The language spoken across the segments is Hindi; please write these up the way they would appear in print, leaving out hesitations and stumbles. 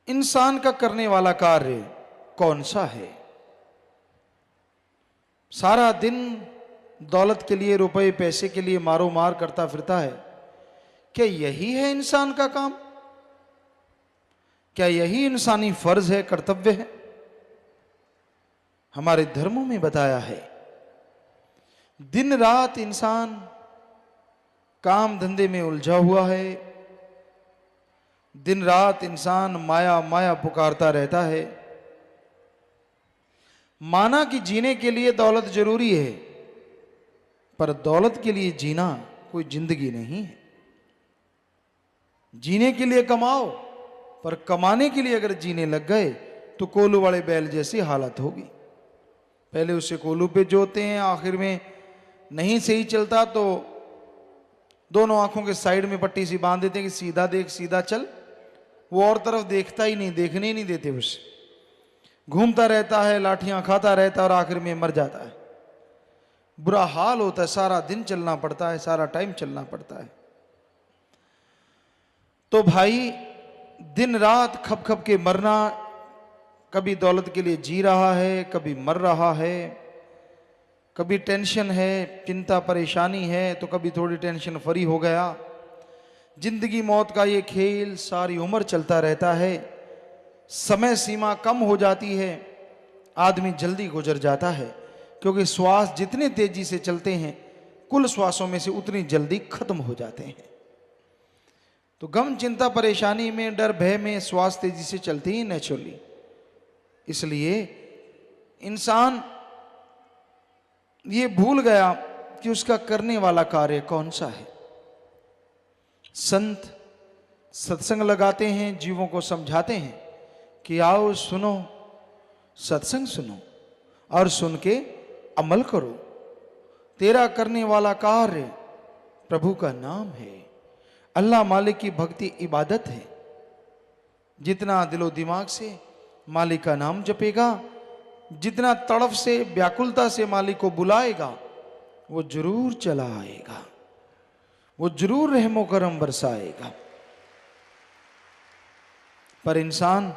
इंसान का करने वाला कार्य कौन सा है? सारा दिन दौलत के लिए, रुपए पैसे के लिए मारो मार करता फिरता है। क्या यही है इंसान का काम? क्या यही इंसानी फर्ज है, कर्तव्य है? हमारे धर्मों में बताया है, दिन रात इंसान काम धंधे में उलझा हुआ है। दिन रात इंसान माया माया पुकारता रहता है। माना कि जीने के लिए दौलत जरूरी है, पर दौलत के लिए जीना कोई जिंदगी नहीं है। जीने के लिए कमाओ, पर कमाने के लिए अगर जीने लग गए तो कोलू वाले बैल जैसी हालत होगी। पहले उसे कोलू पे जोते हैं, आखिर में नहीं सही चलता तो दोनों आंखों के साइड में पट्टी सी बांध देते हैं कि सीधा देख, सीधा चल। वो और तरफ देखता ही नहीं, देखने ही नहीं देते उसे। घूमता रहता है, लाठियां खाता रहता है और आखिर में मर जाता है। बुरा हाल होता है, सारा दिन चलना पड़ता है, सारा टाइम चलना पड़ता है। तो भाई, दिन रात खप खप के मरना, कभी दौलत के लिए जी रहा है, कभी मर रहा है, कभी टेंशन है, चिंता परेशानी है, तो कभी थोड़ी टेंशन फ्री हो गया। जिंदगी मौत का ये खेल सारी उम्र चलता रहता है। समय सीमा कम हो जाती है, आदमी जल्दी गुजर जाता है, क्योंकि श्वास जितने तेजी से चलते हैं, कुल श्वासों में से उतनी जल्दी खत्म हो जाते हैं। तो गम, चिंता, परेशानी में, डर, भय में श्वास तेजी से चलती ही नेचुरली। इसलिए इंसान ये भूल गया कि उसका करने वाला कार्य कौन सा है। संत सत्संग लगाते हैं, जीवों को समझाते हैं कि आओ सुनो, सत्संग सुनो और सुन के अमल करो। तेरा करने वाला कार्य प्रभु का नाम है, अल्लाह मालिक की भक्ति इबादत है। जितना दिलो दिमाग से मालिक का नाम जपेगा, जितना तड़फ से, व्याकुलता से मालिक को बुलाएगा, वो जरूर चला आएगा, वो जरूर रहमो करम बरसाएगा। पर इंसान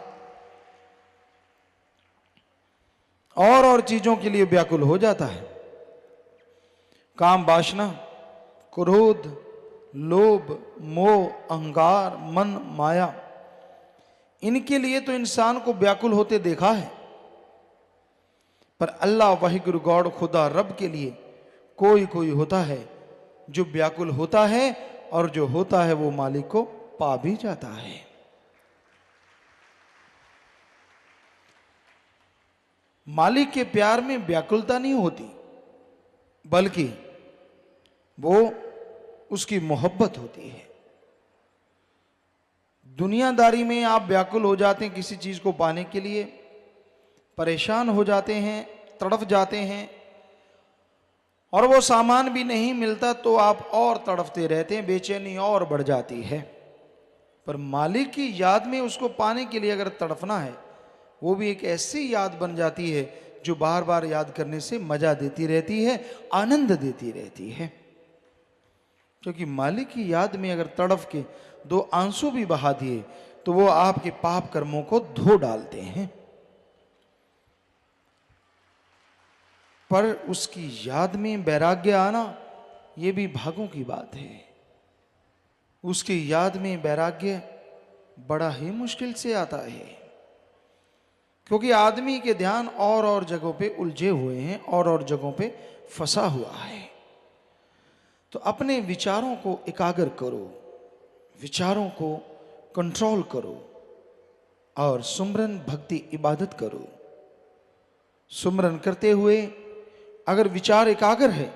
और चीजों के लिए व्याकुल हो जाता है। काम, वासना, क्रोध, लोभ, मोह, अहंकार, मन, माया, इनके लिए तो इंसान को व्याकुल होते देखा है। पर अल्लाह वाहिगुरु गॉड, खुदा रब के लिए कोई कोई होता है जो व्याकुल होता है, और जो होता है वो मालिक को पा भी जाता है। मालिक के प्यार में व्याकुलता नहीं होती, बल्कि वो उसकी मोहब्बत होती है। दुनियादारी में आप व्याकुल हो जाते हैं किसी चीज को पाने के लिए, परेशान हो जाते हैं, तड़फ जाते हैं, और वो सामान भी नहीं मिलता तो आप और तड़फते रहते हैं, बेचैनी और बढ़ जाती है। पर मालिक की याद में उसको पाने के लिए अगर तड़फना है, वो भी एक ऐसी याद बन जाती है जो बार बार याद करने से मजा देती रहती है, आनंद देती रहती है। क्योंकि मालिक की याद में अगर तड़फ के दो आंसू भी बहा दिए तो वो आपके पाप कर्मों को धो डालते हैं। पर उसकी याद में वैराग्य आना, ये भी भागों की बात है। उसकी याद में वैराग्य बड़ा ही मुश्किल से आता है, क्योंकि आदमी के ध्यान और जगहों पे उलझे हुए हैं, और जगहों पे फंसा हुआ है। तो अपने विचारों को एकाग्र करो, विचारों को कंट्रोल करो, और सुमरन, भक्ति, इबादत करो। सुमरन करते हुए अगर विचार एकाग्र है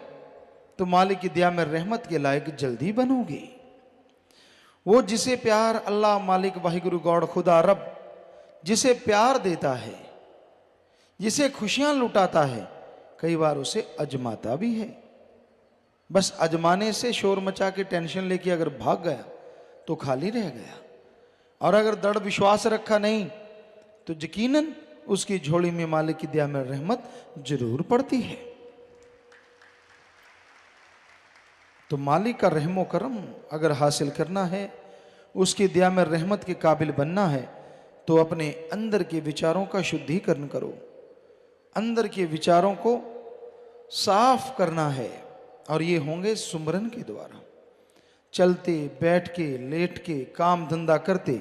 तो मालिक की दया में रहमत के लायक जल्दी बनोगे। वो जिसे प्यार अल्लाह मालिक वाहिगुरु गॉड खुदा रब जिसे प्यार देता है, जिसे खुशियां लुटाता है, कई बार उसे अजमाता भी है। बस अजमाने से शोर मचा के टेंशन लेके अगर भाग गया तो खाली रह गया, और अगर दृढ़ विश्वास रखा नहीं तो यकीनन उसकी झोली में मालिक की दया में रहमत जरूर पड़ती है। तो मालिक का रहमो करम अगर हासिल करना है, उसकी दया में रहमत के काबिल बनना है, तो अपने अंदर के विचारों का शुद्धिकरण करो, अंदर के विचारों को साफ करना है। और ये होंगे सुमरन के द्वारा। चलते, बैठ के, लेट के, काम धंधा करते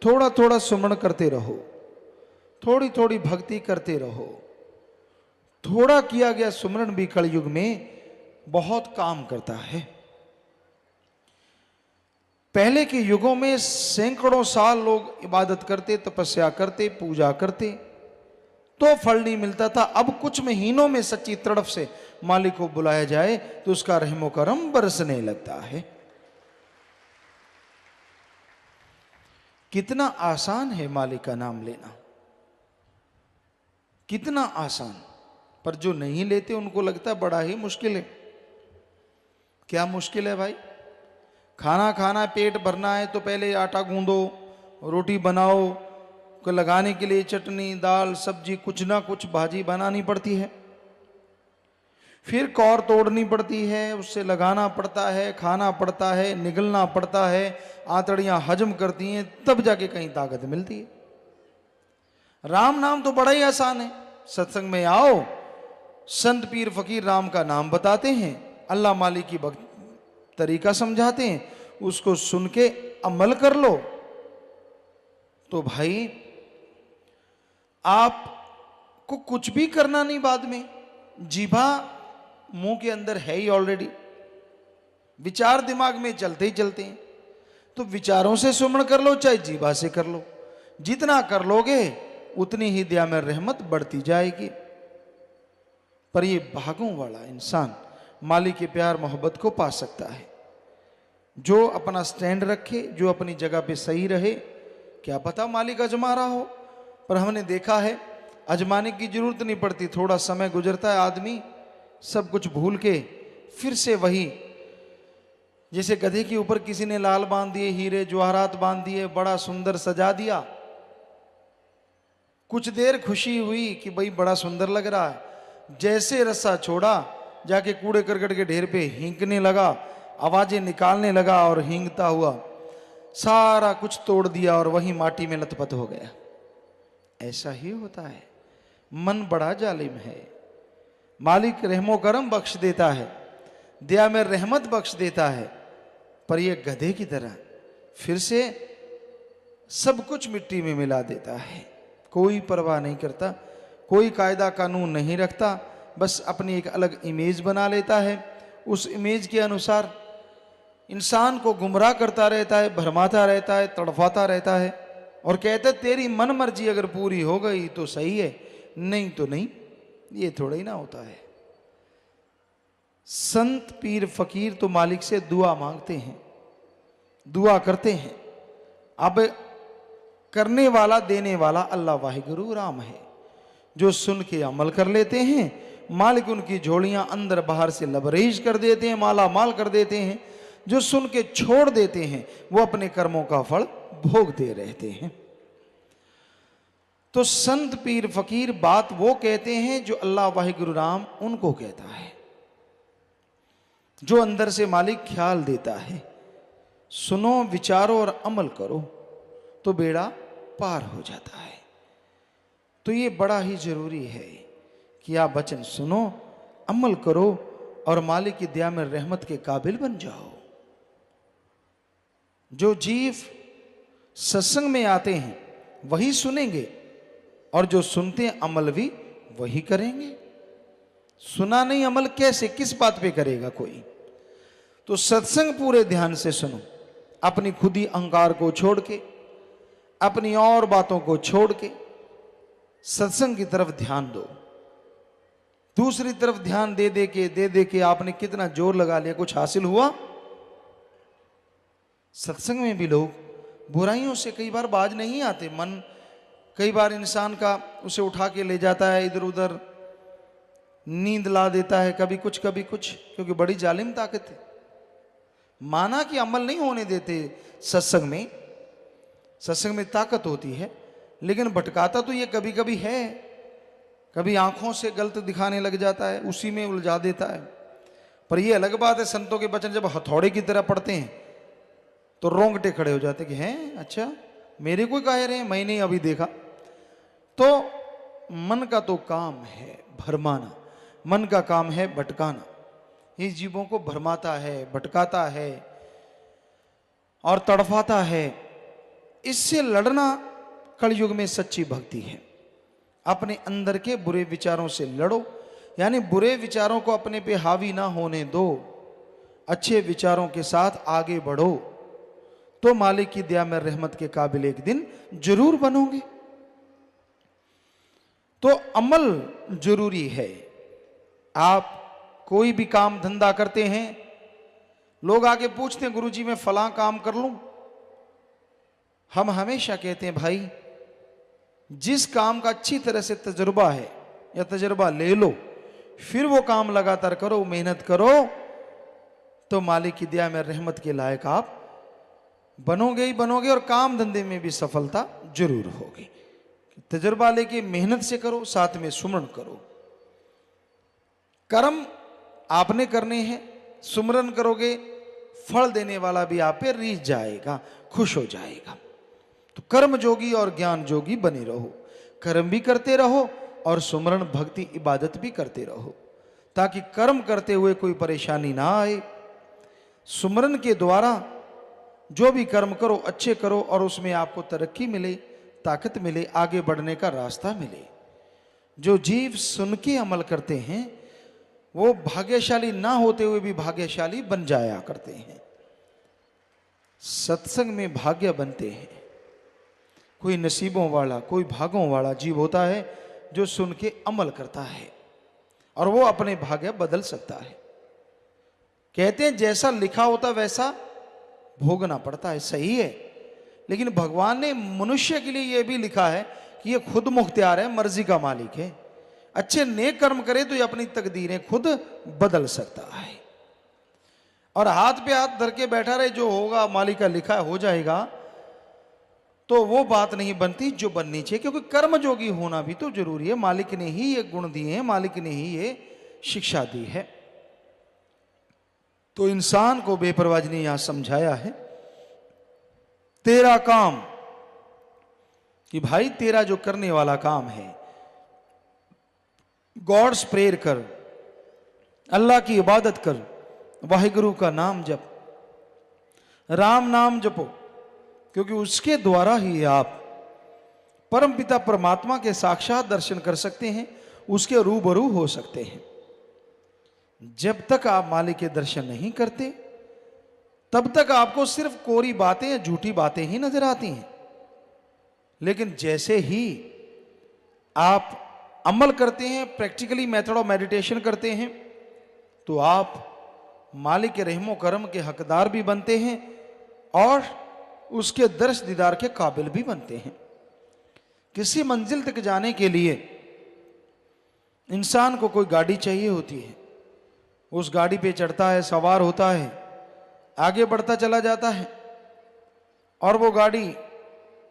थोड़ा थोड़ा सुमरण करते रहो, थोड़ी थोड़ी भक्ति करते रहो। थोड़ा किया गया सुमरण भी कलयुग में बहुत काम करता है। पहले के युगों में सैकड़ों साल लोग इबादत करते, तपस्या करते, पूजा करते, तो फल नहीं मिलता था। अब कुछ महीनों में सच्ची तड़फ से मालिक को बुलाया जाए तो उसका रहमो करम बरसने लगता है। कितना आसान है मालिक का नाम लेना, कितना आसान। पर जो नहीं लेते उनको लगता है बड़ा ही मुश्किल है। क्या मुश्किल है भाई? खाना खाना, पेट भरना है तो पहले आटा गूंदो, रोटी बनाओ, को लगाने के लिए चटनी, दाल, सब्जी, कुछ ना कुछ भाजी बनानी पड़ती है, फिर कौर तोड़नी पड़ती है, उससे लगाना पड़ता है, खाना पड़ता है, निगलना पड़ता है, आंतड़ियां हजम करती हैं, तब जाके कहीं ताकत मिलती है। राम नाम तो बड़ा ही आसान है। सत्संग में आओ, संत पीर फकीर राम का नाम बताते हैं, अल्लाह मालिक की भक्त तरीका समझाते हैं, उसको सुन के अमल कर लो तो भाई आपको कुछ भी करना नहीं। बाद में जीभा मुंह के अंदर है ही ऑलरेडी, विचार दिमाग में चलते ही चलते हैं, तो विचारों से सुमरण कर लो चाहे जीभा से कर लो। जितना कर लोगे उतनी ही दया में रहमत बढ़ती जाएगी। पर ये भागों वाला इंसान मालिक के प्यार मोहब्बत को पा सकता है जो अपना स्टैंड रखे, जो अपनी जगह पे सही रहे। क्या पता मालिक अजमा रहा हो, पर हमने देखा है अजमाने की जरूरत नहीं पड़ती। थोड़ा समय गुजरता है, आदमी सब कुछ भूल के फिर से वही, जैसे गधे के ऊपर किसी ने लाल बांध दिए, हीरे जवाहरात बांध दिए, बड़ा सुंदर सजा दिया, कुछ देर खुशी हुई कि भाई बड़ा सुंदर लग रहा है, जैसे रस्सा छोड़ा जाके कूड़े करकट के ढेर पे हींकने लगा, आवाजें निकालने लगा और हींगता हुआ सारा कुछ तोड़ दिया और वही माटी में लथपथ हो गया। ऐसा ही होता है, मन बड़ा जालिम है। मालिक रहमो करम बख्श देता है, दया में रहमत बख्श देता है, पर यह गधे की तरह फिर से सब कुछ मिट्टी में मिला देता है। कोई परवाह नहीं करता, कोई कायदा कानून नहीं रखता, बस अपनी एक अलग इमेज बना लेता है। उस इमेज के अनुसार इंसान को गुमराह करता रहता है, भरमाता रहता है, तड़फाता रहता है और कहता है तेरी मन मर्जी अगर पूरी हो गई तो सही है, नहीं तो नहीं। ये थोड़ा ही ना होता है। संत पीर फकीर तो मालिक से दुआ मांगते हैं, दुआ करते हैं। अब करने वाला, देने वाला अल्लाह वाहिगुरु राम है। जो सुन के अमल कर लेते हैं, मालिक उनकी झोलियां अंदर बाहर से लबरेज कर देते हैं, माला माल कर देते हैं। जो सुन के छोड़ देते हैं वो अपने कर्मों का फल भोगते रहते हैं। तो संत पीर फकीर बात वो कहते हैं जो अल्लाह वाहिगुरु राम उनको कहता है, जो अंदर से मालिक ख्याल देता है। सुनो, विचारो और अमल करो तो बेड़ा पार हो जाता है। तो ये बड़ा ही जरूरी है कि आप वचन सुनो, अमल करो और मालिक की दया में रहमत के काबिल बन जाओ। जो जीव सत्संग में आते हैं वही सुनेंगे और जो सुनते हैं अमल भी वही करेंगे। सुना नहीं अमल कैसे, किस बात पे करेगा कोई? तो सत्संग पूरे ध्यान से सुनो, अपनी खुदी अहंकार को छोड़ के, अपनी और बातों को छोड़ के सत्संग की तरफ ध्यान दो। दूसरी तरफ ध्यान दे दे के आपने कितना जोर लगा लिया, कुछ हासिल हुआ? सत्संग में भी लोग बुराइयों से कई बार बाज नहीं आते। मन कई बार इंसान का उसे उठा के ले जाता है, इधर उधर नींद ला देता है, कभी कुछ कभी कुछ, क्योंकि बड़ी जालिम ताकत है। माना कि अमल नहीं होने देते सत्संग में, सत्संग में ताकत होती है, लेकिन भटकाता तो ये कभी कभी है। कभी आंखों से गलत दिखाने लग जाता है, उसी में उलझा देता है। पर ये अलग बात है, संतों के वचन जब हथौड़े की तरह पड़ते हैं तो रोंगटे खड़े हो जाते कि हैं, अच्छा मेरे को कह रहे हैं, मैंने अभी देखा। तो मन का तो काम है भरमाना, मन का काम है भटकाना। ये जीवों को भरमाता है, भटकाता है और तड़फाता है। इससे लड़ना कलयुग में सच्ची भक्ति है। अपने अंदर के बुरे विचारों से लड़ो, यानी बुरे विचारों को अपने पे हावी ना होने दो, अच्छे विचारों के साथ आगे बढ़ो, तो मालिक की दया में रहमत के काबिल एक दिन जरूर बनोगे। तो अमल जरूरी है। आप कोई भी काम धंधा करते हैं, लोग आके पूछते हैं गुरुजी मैं फलां काम कर लूं। हम हमेशा कहते हैं भाई, जिस काम का अच्छी तरह से तजुर्बा है या तजुर्बा ले लो, फिर वो काम लगातार करो, मेहनत करो, तो मालिक की दया में रहमत के लायक आप बनोगे ही बनोगे। और काम धंधे में भी सफलता जरूर होगी। तजुर्बा लेके मेहनत से करो, साथ में सुमरण करो। कर्म आपने करने हैं, सुमरण करोगे, फल देने वाला भी आप पे रीझ जाएगा, खुश हो जाएगा। तो कर्म जोगी और ज्ञान जोगी बने रहो, कर्म भी करते रहो और सुमरण भक्ति इबादत भी करते रहो, ताकि कर्म करते हुए कोई परेशानी ना आए। सुमरण के द्वारा जो भी कर्म करो अच्छे करो और उसमें आपको तरक्की मिले, ताकत मिले, आगे बढ़ने का रास्ता मिले। जो जीव सुन के अमल करते हैं वो भाग्यशाली ना होते हुए भी भाग्यशाली बन जाया करते हैं। सत्संग में भाग्य बनते हैं। कोई नसीबों वाला, कोई भागों वाला जीव होता है जो सुन के अमल करता है और वो अपने भाग्य बदल सकता है। कहते हैं जैसा लिखा होता वैसा भोगना पड़ता है, सही है। लेकिन भगवान ने मनुष्य के लिए यह भी लिखा है कि ये खुद मुख्तियार है, मर्जी का मालिक है। अच्छे नेक कर्म करे तो ये अपनी तकदीरें खुद बदल सकता है। और हाथ पे हाथ धर के बैठा रहे, जो होगा मालिक का लिखा हो जाएगा, तो वो बात नहीं बनती जो बननी चाहिए। क्योंकि कर्म जोगी होना भी तो जरूरी है। मालिक ने ही ये गुण दिए हैं, मालिक ने ही ये शिक्षा दी है। तो इंसान को बेपरवाह ने यहां समझाया है, तेरा काम, कि भाई तेरा जो करने वाला काम है, गॉड्स प्रेयर कर, अल्लाह की इबादत कर, वाहिगुरु का नाम जप, राम नाम जपो, क्योंकि उसके द्वारा ही आप परमपिता परमात्मा के साक्षात दर्शन कर सकते हैं, उसके रूबरू हो सकते हैं। जब तक आप मालिक के दर्शन नहीं करते तब तक आपको सिर्फ कोरी बातें या झूठी बातें ही नजर आती हैं। लेकिन जैसे ही आप अमल करते हैं, प्रैक्टिकली मेथड ऑफ मेडिटेशन करते हैं, तो आप मालिक के रहमो करम के हकदार भी बनते हैं और उसके दर्श दीदार के काबिल भी बनते हैं। किसी मंजिल तक जाने के लिए इंसान को कोई गाड़ी चाहिए होती है, उस गाड़ी पे चढ़ता है, सवार होता है, आगे बढ़ता चला जाता है और वो गाड़ी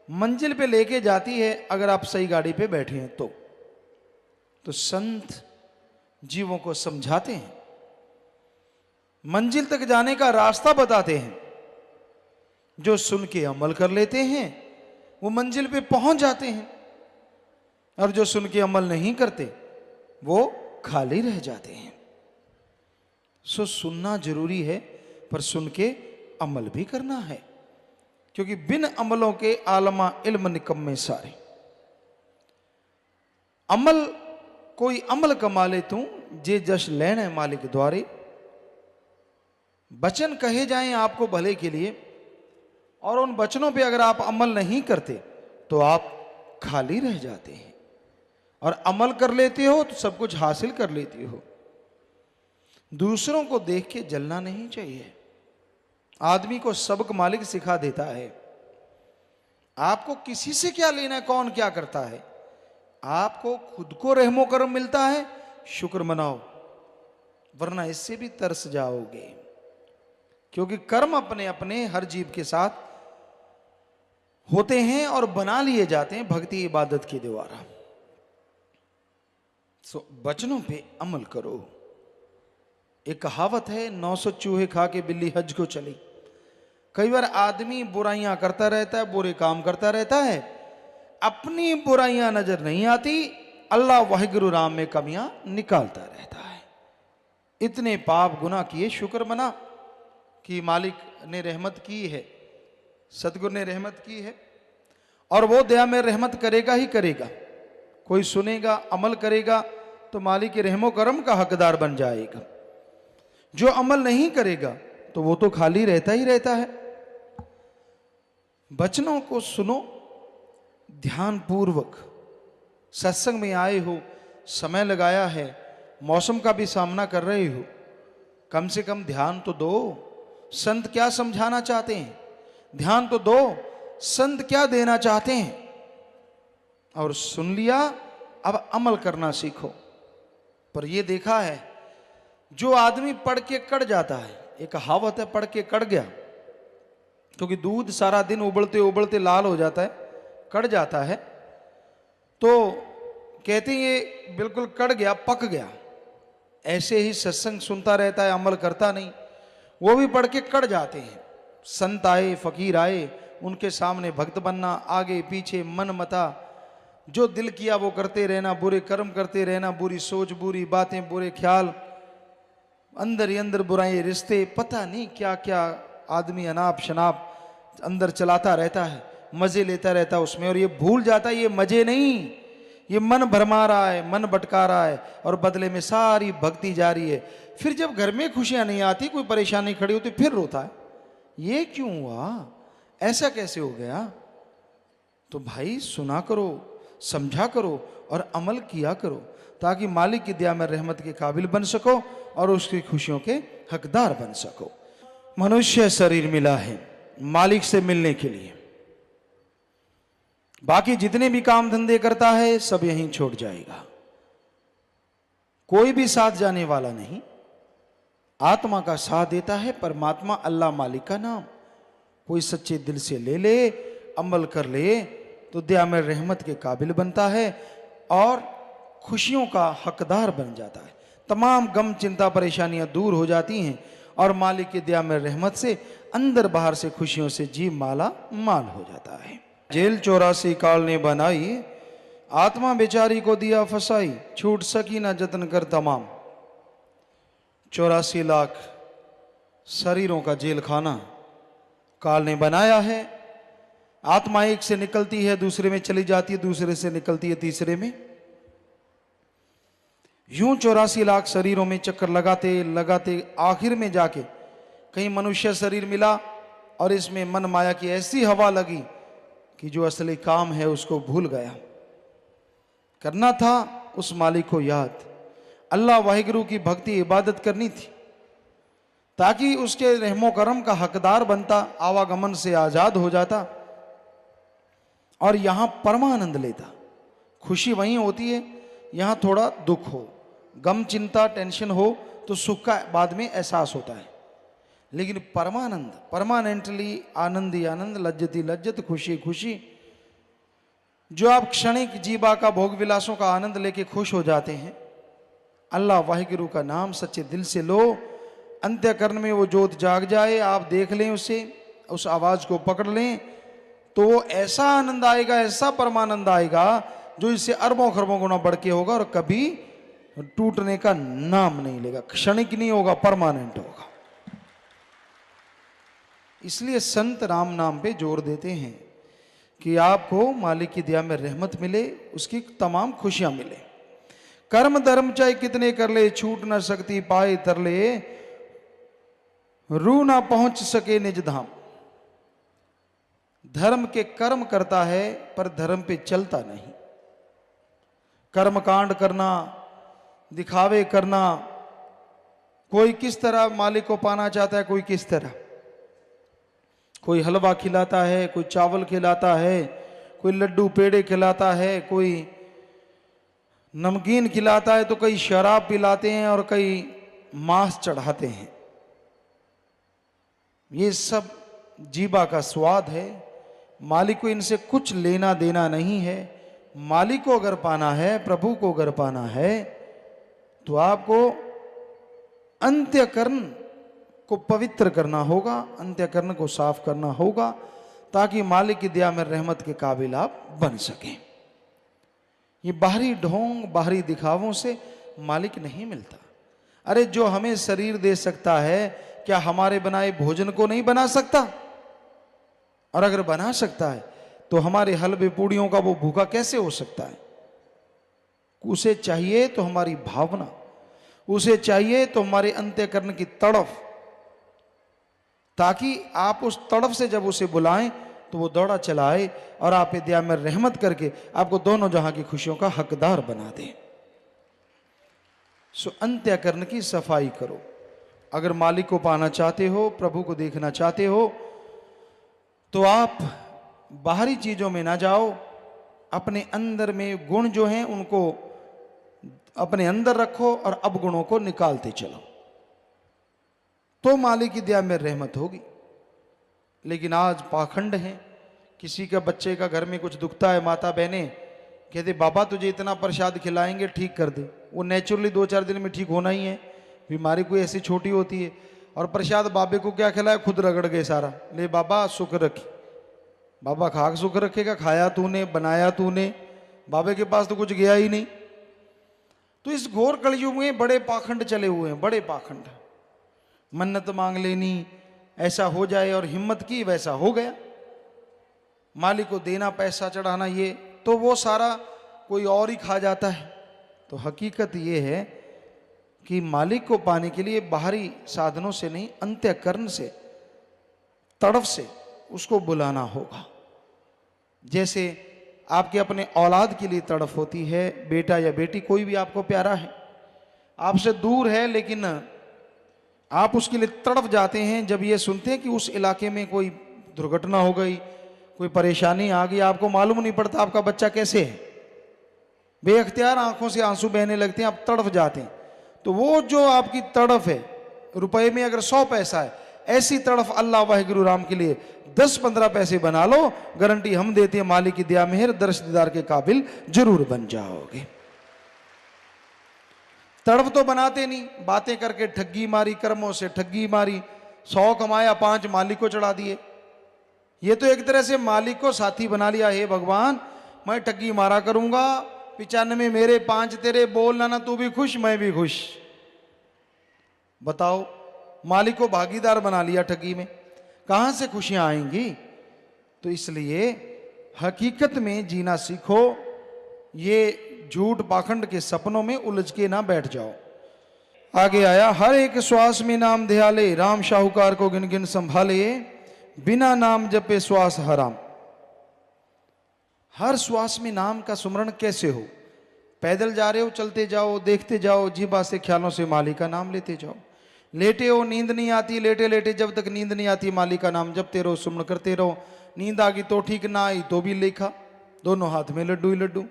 मंजिल पे लेके जाती है, अगर आप सही गाड़ी पे बैठे हैं तो संत जीवों को समझाते हैं, मंजिल तक जाने का रास्ता बताते हैं। जो सुन के अमल कर लेते हैं वो मंजिल पे पहुंच जाते हैं, और जो सुन के अमल नहीं करते वो खाली रह जाते हैं। सो सुनना जरूरी है, पर सुन के अमल भी करना है, क्योंकि बिन अमलों के आलमा इल्म निकम्मे सारे। अमल कोई अमल कमा ले तू जे जश लेने मालिक द्वारे। वचन कहे जाएं आपको भले के लिए, और उन वचनों पे अगर आप अमल नहीं करते तो आप खाली रह जाते हैं, और अमल कर लेते हो तो सब कुछ हासिल कर लेते हो। दूसरों को देख के जलना नहीं चाहिए। आदमी को सबक मालिक सिखा देता है। आपको किसी से क्या लेना है, कौन क्या करता है। आपको खुद को रहमो करम मिलता है, शुक्र मनाओ, वरना इससे भी तरस जाओगे। क्योंकि कर्म अपने अपने हर जीव के साथ होते हैं और बना लिए जाते हैं भक्ति इबादत के द्वारा। सो वचनों पे अमल करो। एक कहावत है, 900 चूहे खा के बिल्ली हज को चली। कई बार आदमी बुराइयां करता रहता है, बुरे काम करता रहता है, अपनी बुराइयां नजर नहीं आती, अल्लाह वाहिगुरु राम में कमियां निकालता रहता है। इतने पाप गुनाह किए, शुक्र मना कि मालिक ने रहमत की है, सतगुरु ने रहमत की है, और वो दया में रहमत करेगा ही करेगा। कोई सुनेगा, अमल करेगा तो मालिक के रहमो करम का हकदार बन जाएगा। जो अमल नहीं करेगा तो वो तो खाली रहता ही रहता है। वचनों को सुनो ध्यान पूर्वक। सत्संग में आए हो, समय लगाया है, मौसम का भी सामना कर रहे हो, कम से कम ध्यान तो दो। संत क्या समझाना चाहते हैं, ध्यान तो दो। संत क्या देना चाहते हैं, और सुन लिया, अब अमल करना सीखो। पर यह देखा है, जो आदमी पढ़ के कड़ जाता है, एक कहावत है, पढ़ के कड़ गया, क्योंकि दूध सारा दिन उबलते उबलते लाल हो जाता है, कड़ जाता है, तो कहते हैं ये बिल्कुल कड़ गया, पक गया। ऐसे ही सत्संग सुनता रहता है, अमल करता नहीं, वो भी पढ़ के कड़ जाते हैं। संत आए, फकीर आए, उनके सामने भक्त बनना, आगे पीछे मन मता, जो दिल किया वो करते रहना, बुरे कर्म करते रहना, बुरी सोच, बुरी बातें, बुरे ख्याल, अंदर ही अंदर बुराई, रिश्ते, पता नहीं क्या क्या आदमी अनाप शनाप अंदर चलाता रहता है, मजे लेता रहता है उसमें, और ये भूल जाता है ये मजे नहीं, ये मन भरमा रहा है, मन भटका रहा है, और बदले में सारी भक्ति जारी है। फिर जब घर में खुशियां नहीं आती, कोई परेशानी खड़ी होती, फिर रोता है, ये क्यों हुआ, ऐसा कैसे हो गया। तो भाई सुना करो, समझा करो और अमल किया करो, ताकि मालिक की दया में रहमत के काबिल बन सको और उसकी खुशियों के हकदार बन सको। मनुष्य शरीर मिला है मालिक से मिलने के लिए, बाकी जितने भी काम धंधे करता है सब यहीं छोड़ जाएगा, कोई भी साथ जाने वाला नहीं। आत्मा का साथ देता है परमात्मा, अल्लाह मालिक का नाम। कोई सच्चे दिल से ले ले, अमल कर ले, तो दया में रहमत के काबिल बनता है और खुशियों का हकदार बन जाता है। तमाम गम चिंता परेशानियां दूर हो जाती हैं और मालिक की दया में रहमत से अंदर बाहर से खुशियों से जी माला माल हो जाता है। जेल 84 काल ने बनाई, आत्मा बेचारी को दिया फसाई, छूट सकी ना जतन कर तमाम। 84 लाख शरीरों का जेल खाना काल ने बनाया है। आत्मा एक से निकलती है, दूसरे में चली जाती है, दूसरे से निकलती है, तीसरे में, यूं 84 लाख शरीरों में चक्कर लगाते लगाते आखिर में जाके कहीं मनुष्य शरीर मिला और इसमें मन माया की ऐसी हवा लगी कि जो असली काम है उसको भूल गया। करना था उस मालिक को याद, अल्लाह वाहिगुरु की भक्ति इबादत करनी थी, ताकि उसके रहमो करम का हकदार बनता, आवागमन से आजाद हो जाता और यहां परमानंद लेता। खुशी वहीं होती है, यहां थोड़ा दुख हो, गम चिंता टेंशन हो तो सुख का बाद में एहसास होता है, लेकिन परमानंद, परमानेंटली आनंद ही आनंद, लज्जत ही लज्जत, खुशी खुशी, जो आप क्षणिक जीवा का भोग विलासों का आनंद लेके खुश हो जाते हैं, अल्लाह वाहिगुरु का नाम सच्चे दिल से लो, अंत्यकरण में वो जोत जाग जाए, आप देख लें उसे, उस आवाज को पकड़ लें, तो वो ऐसा आनंद आएगा, ऐसा परमानंद आएगा जो इससे अरबों खरबों गुना बढ़ के होगा और कभी टूटने का नाम नहीं लेगा, क्षणिक नहीं होगा, परमानेंट होगा। इसलिए संत राम नाम पे जोर देते हैं कि आपको मालिक की दया में रहमत मिले, उसकी तमाम खुशियां मिले। कर्म धर्म चाहे कितने कर ले, छूट न सकती पाए तरले, रू ना पहुंच सके निज धाम। धर्म के कर्म करता है पर धर्म पे चलता नहीं। कर्म कांड करना, दिखावे करना, कोई किस तरह मालिक को पाना चाहता है, कोई किस तरह, कोई हलवा खिलाता है, कोई चावल खिलाता है, कोई लड्डू पेड़े खिलाता है, कोई नमकीन खिलाता है, तो कई शराब पिलाते हैं और कई मांस चढ़ाते हैं। ये सब जीवा का स्वाद है, मालिक को इनसे कुछ लेना देना नहीं है। मालिक को अगर पाना है, प्रभु को अगर पाना है, तो आपको अंत्यकरण को पवित्र करना होगा, अंत्यकरण को साफ करना होगा, ताकि मालिक की दया में रहमत के काबिल आप बन सकें। ये बाहरी ढोंग, बाहरी दिखावों से मालिक नहीं मिलता। अरे जो हमें शरीर दे सकता है, क्या हमारे बनाए भोजन को नहीं बना सकता? और अगर बना सकता है तो हमारे हलवे पूड़ियों का वो भूखा कैसे हो सकता है? उसे चाहिए तो हमारी भावना, उसे चाहिए तो हमारे अंत्यकरण की तड़फ, ताकि आप उस तड़फ से जब उसे बुलाएं तो वो दौड़ा चलाए और आप दया में रहमत करके आपको दोनों जहां की खुशियों का हकदार बना दे। सो अंत्यकरण की सफाई करो। अगर मालिक को पाना चाहते हो, प्रभु को देखना चाहते हो, तो आप बाहरी चीजों में ना जाओ, अपने अंदर में गुण जो हैं उनको अपने अंदर रखो और अवगुणों को निकालते चलो, तो मालिक की दया में रहमत होगी। लेकिन आज पाखंड है। किसी का बच्चे का घर में कुछ दुखता है, माता बहनें कहते बाबा तुझे इतना प्रसाद खिलाएंगे ठीक कर दे। वो नेचुरली 2-4 दिन में ठीक होना ही है, बीमारी कोई ऐसी छोटी होती है। और प्रसाद बाबे को क्या खिलाया, खुद रगड़ गए सारा, ले बाबा सुख रखी। बाबा खाक सुख रखेगा, खाया तूने, बनाया तूने, बाबे के पास तो कुछ गया ही नहीं। तो इस घोर कलयुग में बड़े पाखंड चले हुए हैं, बड़े पाखंड। मन्नत मांग लेनी, ऐसा हो जाए, और हिम्मत की वैसा हो गया। मालिक को देना, पैसा चढ़ाना, ये तो वो सारा कोई और ही खा जाता है। तो हकीकत ये है कि मालिक को पाने के लिए बाहरी साधनों से नहीं, अंत्यकरण से, तड़फ से उसको बुलाना होगा। जैसे आपके अपने औलाद के लिए तड़फ होती है, बेटा या बेटी कोई भी आपको प्यारा है, आपसे दूर है, लेकिन आप उसके लिए तड़फ जाते हैं जब ये सुनते हैं कि उस इलाके में कोई दुर्घटना हो गई, कोई परेशानी आ गई। आपको मालूम नहीं पड़ता आपका बच्चा कैसे है, बेअख्तियार आंखों से आंसू बहने लगते हैं, आप तड़फ जाते हैं। तो वो जो आपकी तड़फ है, रुपए में अगर 100 पैसा है, ऐसी तड़फ अल्लाह वाहिगुरु राम के लिए 10-15 पैसे बना लो, गारंटी हम देते हैं मालिक की दया मेहर दर्श दीदार के काबिल जरूर बन जाओगे। तड़फ तो बनाते नहीं, बातें करके ठगी मारी, कर्मों से ठगी मारी, 100 कमाया 5 मालिक को चढ़ा दिए। ये तो एक तरह से मालिक को साथी बना लिया। हे भगवान, मैं ठगी मारा करूंगा, 95 मेरे 5 तेरे, बोलना ना तू भी खुश मैं भी खुश। बताओ, मालिक को भागीदार बना लिया ठगी में, कहां से खुशियां आएंगी? तो इसलिए हकीकत में जीना सीखो। ये झूठ पाखंड के सपनों में उलझ के ना बैठ जाओ। आगे आया, हर एक श्वास में नाम ध्याले, राम शाहूकार को गिन गिन संभाले, बिना नाम जपे श्वास हराम। हर श्वास में नाम का सुमरण कैसे हो? पैदल जा रहे हो, चलते जाओ, देखते जाओ, जीभा से ख्यालों से मालिक का नाम लेते जाओ। लेटे हो, नींद नहीं आती, लेटे लेटे जब तक नींद नहीं आती मालिक का नाम जपते रहो, सुमरण करते रहो। नींद आ गई तो ठीक, ना आई तो भी लेखा, दोनों हाथ में लड्डू ही लड्डू।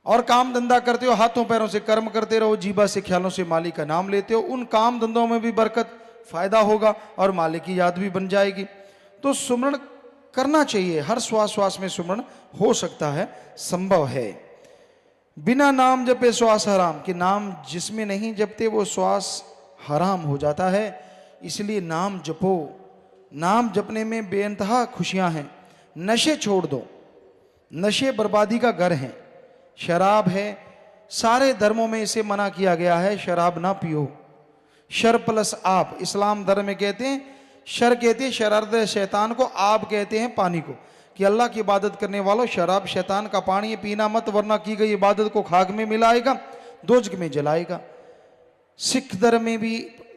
और काम धंधा करते हो, हाथों पैरों से कर्म करते रहो, जीभा से ख्यालों से मालिक का नाम लेते हो। उन काम धंधों में भी बरकत, फायदा होगा और मालिक की याद भी बन जाएगी। तो सुमरण करना चाहिए, हर श्वास श्वास में सुमरण हो सकता है, संभव है। बिना नाम जपे श्वास हराम, कि नाम जिसमें नहीं जपते वो श्वास हराम हो जाता है। इसलिए नाम जपो। नाम जपने में बेइंतहा खुशियां हैं। नशे छोड़ दो, नशे बर्बादी का घर है। शराब है, सारे धर्मों में इसे मना किया गया है, शराब ना पियो। शर प्लस आप, इस्लाम धर्म में कहते हैं, शर कहते हैं शरारत शैतान को, आप कहते हैं पानी को, कि अल्लाह की इबादत करने वालों, शराब शैतान का पानी है, पीना मत, वरना की गई इबादत को खाक में मिलाएगा, दोजख में जलाएगा। सिख धर्म में भी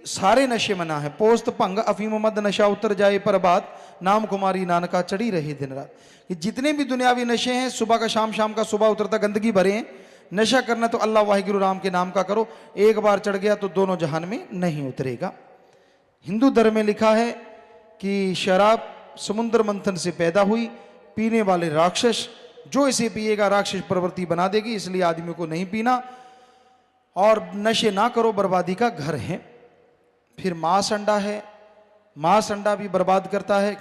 सारे नशे मना है। पोस्त भंग अफीम मद नशा उतर जाए पर बात, नाम कुमारी नानका चढ़ी रही दिन रात। कि जितने भी दुनियावी नशे हैं, सुबह का शाम, शाम का सुबह उतरता, गंदगी भरे हैं। नशा करना तो अल्लाह वाहिगुरु राम के नाम का करो, एक बार चढ़ गया तो दोनों जहान में नहीं उतरेगा। हिंदू धर्म में लिखा है कि शराब समुद्र मंथन से पैदा हुई, पीने वाले राक्षस, जो इसे पिएगा राक्षस प्रवृत्ति बना देगी, इसलिए आदमी को नहीं पीना। और नशे ना करो, बर्बादी का घर है। फिर मांस अंडा है, मांस अंडा भी बर्बाद करता है,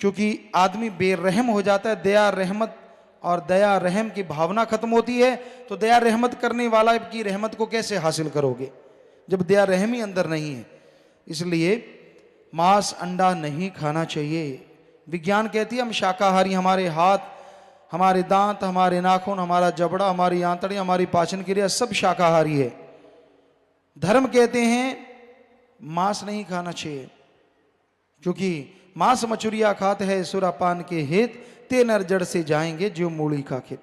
क्योंकि आदमी बेरहम हो जाता है। दया रहमत और दया रहम की भावना खत्म होती है, तो दया रहमत करने वाला की रहमत को कैसे हासिल करोगे जब दया रहम ही अंदर नहीं है? इसलिए मांस अंडा नहीं खाना चाहिए। विज्ञान कहती है हम शाकाहारी, हमारे हाथ, हमारे दांत, हमारे नाखून, हमारा जबड़ा, हमारी आंतड़ी, हमारी पाचन क्रिया सब शाकाहारी है। धर्म कहते हैं मांस नहीं खाना चाहिए, क्योंकि मांस मछुरिया खाते है सुरापान के हेत, ते नर जड़ से जाएंगे जो मूली का खेत।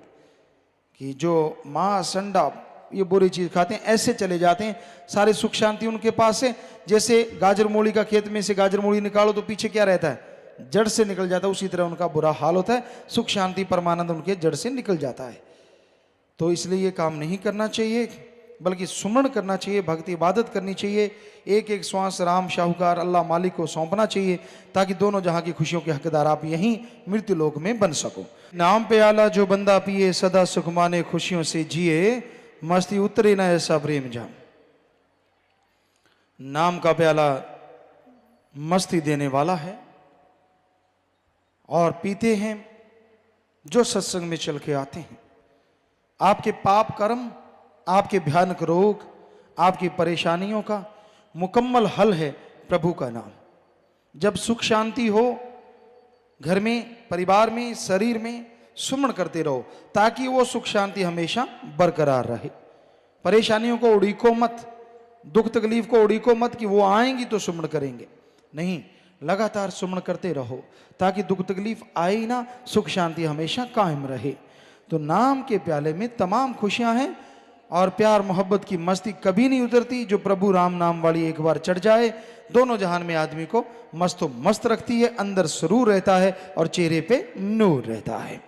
कि जो मांस अंडा ये बुरी चीज खाते हैं ऐसे चले जाते हैं, सारे सुख शांति उनके पास है। जैसे गाजर मूली का खेत में से गाजर मूली निकालो तो पीछे क्या रहता है, जड़ से निकल जाता है, उसी तरह उनका बुरा हाल होता है, सुख शांति परमानंद उनके जड़ से निकल जाता है। तो इसलिए ये काम नहीं करना चाहिए, बल्कि सुमरण करना चाहिए, भक्ति इबादत करनी चाहिए। एक एक श्वास राम शाहूकार अल्लाह मालिक को सौंपना चाहिए, ताकि दोनों जहां की खुशियों के हकदार आप यहीं मृत्यु लोक में बन सको। नाम पे आला जो बंदा पिए, सदा सुख माने खुशियों से जिए, मस्ती उतरे ना ऐसा प्रेम जाम। नाम का प्याला मस्ती देने वाला है, और पीते हैं जो सत्संग में चल के आते हैं। आपके पाप कर्म, आपके भयानक रोग, आपकी परेशानियों का मुकम्मल हल है प्रभु का नाम। जब सुख शांति हो घर में, परिवार में, शरीर में, सुमरण करते रहो, ताकि वो सुख शांति हमेशा बरकरार रहे। परेशानियों को उड़ीको मत, दुख तकलीफ को उड़ीको मत कि वो आएंगी तो सुमरण करेंगे, नहीं, लगातार सुमरण करते रहो, ताकि दुख तकलीफ आए ही ना, सुख शांति हमेशा कायम रहे। तो नाम के प्याले में तमाम खुशियां हैं, और प्यार मोहब्बत की मस्ती कभी नहीं उतरती। जो प्रभु राम नाम वाली एक बार चढ़ जाए, दोनों जहान में आदमी को मस्त रखती है, अंदर सुरूर रहता है और चेहरे पे नूर रहता है।